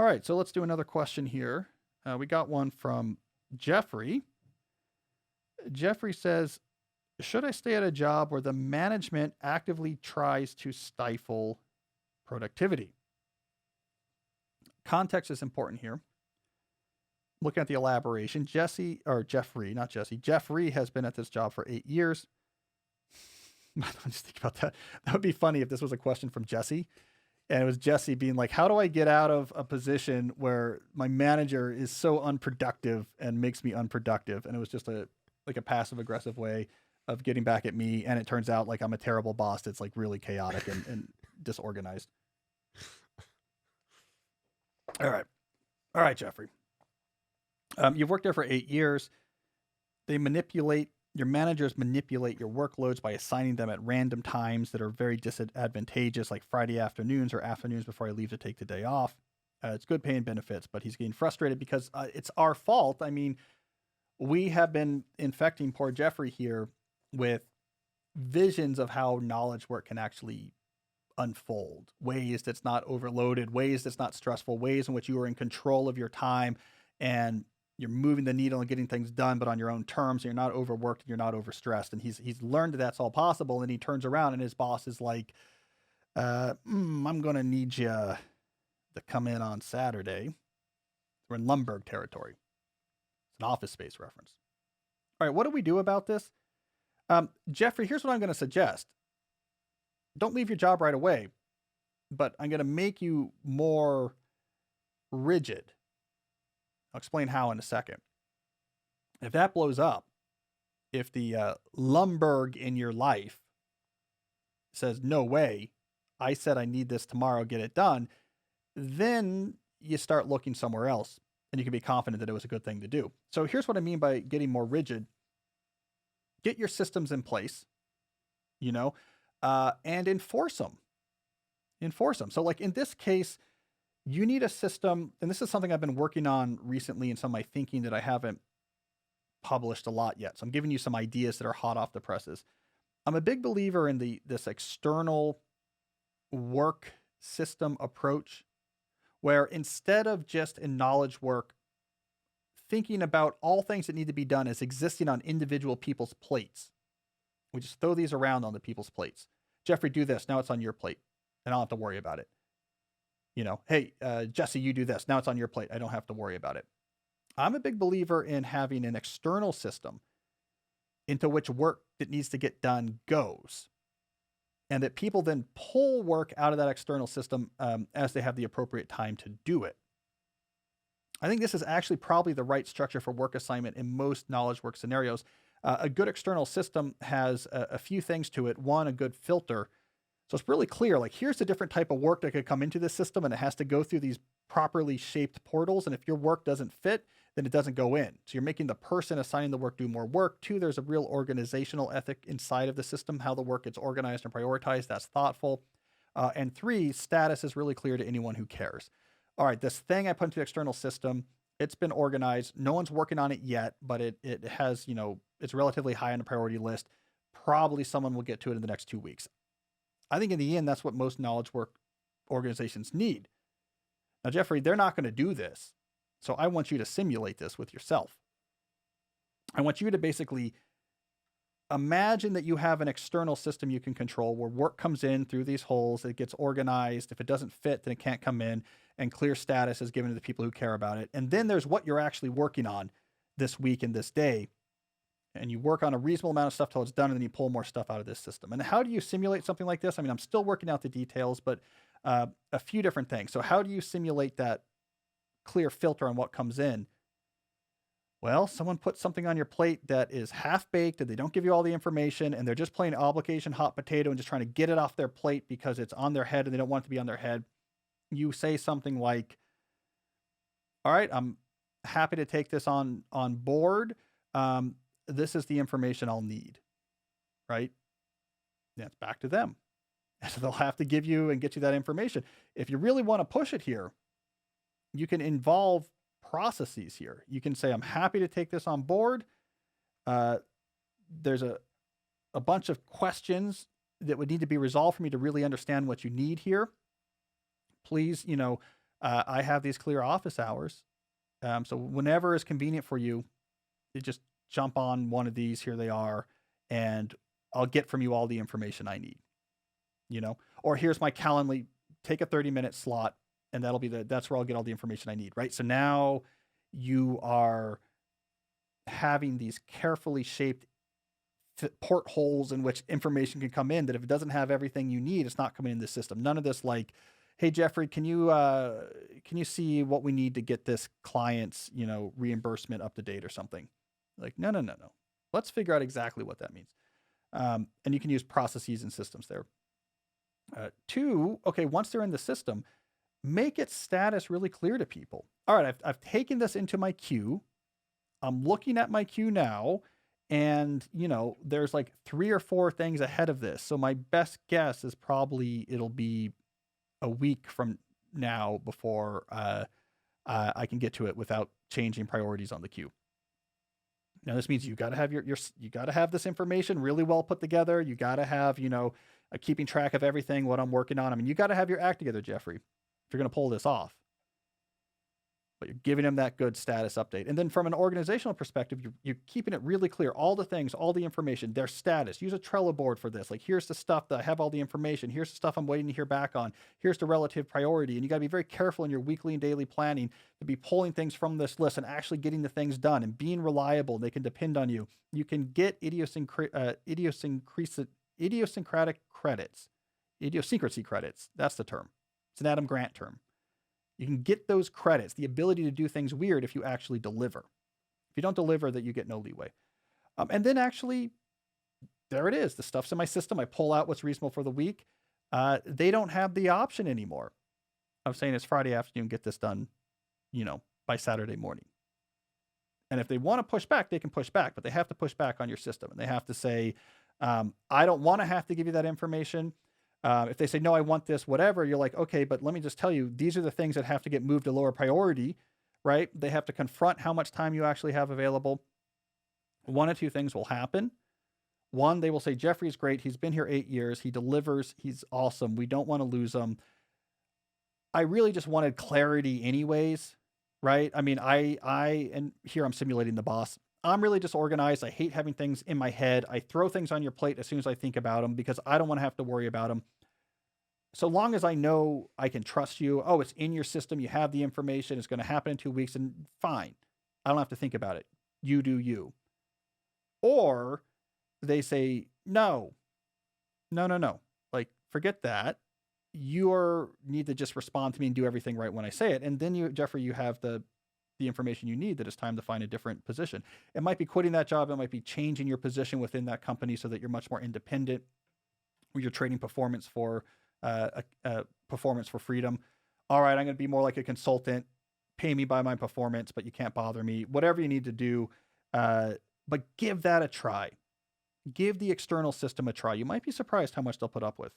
All right, so let's do another question here. We got one from Jeffrey. Jeffrey says, should I stay at a job where the management actively tries to stifle productivity? Context is important here. Looking at the elaboration, Jeffrey has been at this job for 8 years. Just think about that. That would be funny if this was a question from Jesse. And it was Jesse being like, how do I get out of a position where my manager is so unproductive and makes me unproductive? And it was just a passive aggressive way of getting back at me. And it turns out like I'm a terrible boss that's like really chaotic and disorganized. All right, Jeffrey. You've worked there for 8 years. Your managers manipulate your workloads by assigning them at random times that are very disadvantageous, like Friday afternoons or afternoons before I leave to take the day off. It's good pay and benefits, but he's getting frustrated because it's our fault. I mean, we have been infecting poor Jeffrey here with visions of how knowledge work can actually unfold, ways that's not overloaded, ways that's not stressful, ways in which you are in control of your time and you're moving the needle and getting things done, but on your own terms. You're not overworked and you're not overstressed. And he's learned that that's all possible. And he turns around and his boss is like, I'm going to need you to come in on Saturday. We're in Lumberg territory. It's an Office Space reference. All right, what do we do about this? Jeffrey, here's what I'm going to suggest. Don't leave your job right away, but I'm going to make you more rigid. I'll explain how in a second. If that blows up, if the Lumberg in your life says, no way, I said I need this tomorrow, get it done, then you start looking somewhere else and you can be confident that it was a good thing to do. So here's what I mean by getting more rigid. Get your systems in place, and enforce them. So like in this case, you need a system, and this is something I've been working on recently in some of my thinking that I haven't published a lot yet. So I'm giving you some ideas that are hot off the presses. I'm a big believer in this external work system approach, where instead of just in knowledge work, thinking about all things that need to be done as existing on individual people's plates. We just throw these around on the people's plates. Jeffrey, do this. Now it's on your plate, and I don't have to worry about it. Hey, Jesse, you do this. Now it's on your plate. I don't have to worry about it. I'm a big believer in having an external system into which work that needs to get done goes, and that people then pull work out of that external system as they have the appropriate time to do it. I think this is actually probably the right structure for work assignment in most knowledge work scenarios. A good external system has a few things to it. One, a good filter. So it's really clear, like here's the different type of work that could come into this system, and it has to go through these properly shaped portals. And if your work doesn't fit, then it doesn't go in. So you're making the person assigning the work do more work. 2, there's a real organizational ethic inside of the system, how the work gets organized and prioritized. That's thoughtful. And 3, status is really clear to anyone who cares. All right, this thing I put into the external system, it's been organized. No one's working on it yet, but it has, it's relatively high on the priority list. Probably someone will get to it in the next 2 weeks. I think in the end, that's what most knowledge work organizations need. Now, Jeffrey, they're not going to do this. So I want you to simulate this with yourself. I want you to basically imagine that you have an external system you can control where work comes in through these holes. It gets organized. If it doesn't fit, then it can't come in, and clear status is given to the people who care about it. And then there's what you're actually working on this week and this day. And you work on a reasonable amount of stuff till it's done, and then you pull more stuff out of this system. And how do you simulate something like this? I mean, I'm still working out the details, but a few different things. So how do you simulate that clear filter on what comes in? Well, someone puts something on your plate that is half-baked, and they don't give you all the information, and they're just playing obligation hot potato and just trying to get it off their plate because it's on their head and they don't want it to be on their head. You say something like, all right, I'm happy to take this on board. This is the information I'll need, right? That's back to them. So they'll have to give you and get you that information. If you really want to push it here, you can involve processes here. You can say, I'm happy to take this on board. There's a bunch of questions that would need to be resolved for me to really understand what you need here. Please, I have these clear office hours. So whenever is convenient for you, you just jump on one of these. Here they are, and I'll get from you all the information I need. You know, or here's my Calendly. Take a 30-minute slot, and that's where I'll get all the information I need. Right. So now you are having these carefully shaped portholes in which information can come in, that if it doesn't have everything you need, it's not coming in the system. None of this like, hey Jeffrey, can you see what we need to get this client's, reimbursement up to date or something? Like, no, no, no, no. Let's figure out exactly what that means. And you can use processes and systems there. Two, okay, once they're in the system, make its status really clear to people. All right, I've taken this into my queue. I'm looking at my queue now, and there's like 3 or 4 things ahead of this. So my best guess is probably it'll be a week from now before I can get to it without changing priorities on the queue. Now this means you got to have you got to have this information really well put together. You got to have keeping track of everything, what I'm working on. I mean, you got to have your act together, Jeffrey, if you're going to pull this off. But you're giving them that good status update. And then from an organizational perspective, you're keeping it really clear. All the things, all the information, their status. Use a Trello board for this. Like, here's the stuff that I have all the information. Here's the stuff I'm waiting to hear back on. Here's the relative priority. And you got to be very careful in your weekly and daily planning to be pulling things from this list and actually getting the things done and being reliable. They can depend on you. You can get idiosyncratic credits. Idiosyncrasy credits. That's the term. It's an Adam Grant term. You can get those credits, the ability to do things weird if you actually deliver. If you don't deliver, that you get no leeway. And then actually, there it is. The stuff's in my system. I pull out what's reasonable for the week. They don't have the option anymore of saying it's Friday afternoon, get this done, by Saturday morning. And if they want to push back, they can push back, but they have to push back on your system. And they have to say, I don't want to have to give you that information. If they say, no, I want this, whatever, you're like, okay, but let me just tell you, these are the things that have to get moved to lower priority, right? They have to confront how much time you actually have available. One of 2 things will happen. One, they will say, Jeffrey's great. He's been here 8 years. He delivers. He's awesome. We don't want to lose him. I really just wanted clarity anyways, right? I mean, and here I'm simulating the boss. I'm really disorganized. I hate having things in my head. I throw things on your plate as soon as I think about them because I don't want to have to worry about them. So long as I know I can trust you, oh, it's in your system, you have the information, it's going to happen in 2 weeks, and fine. I don't have to think about it. You do you. Or they say, no. Like, forget that. You need to just respond to me and do everything right when I say it. And then Jeffrey, you have the information you need that it's time to find a different position. It might be quitting that job. It might be changing your position within that company so that you're much more independent, or you're trading performance for freedom. All right, I'm going to be more like a consultant. Pay me by my performance, but you can't bother me. Whatever you need to do, but give that a try. Give the external system a try. You might be surprised how much they'll put up with.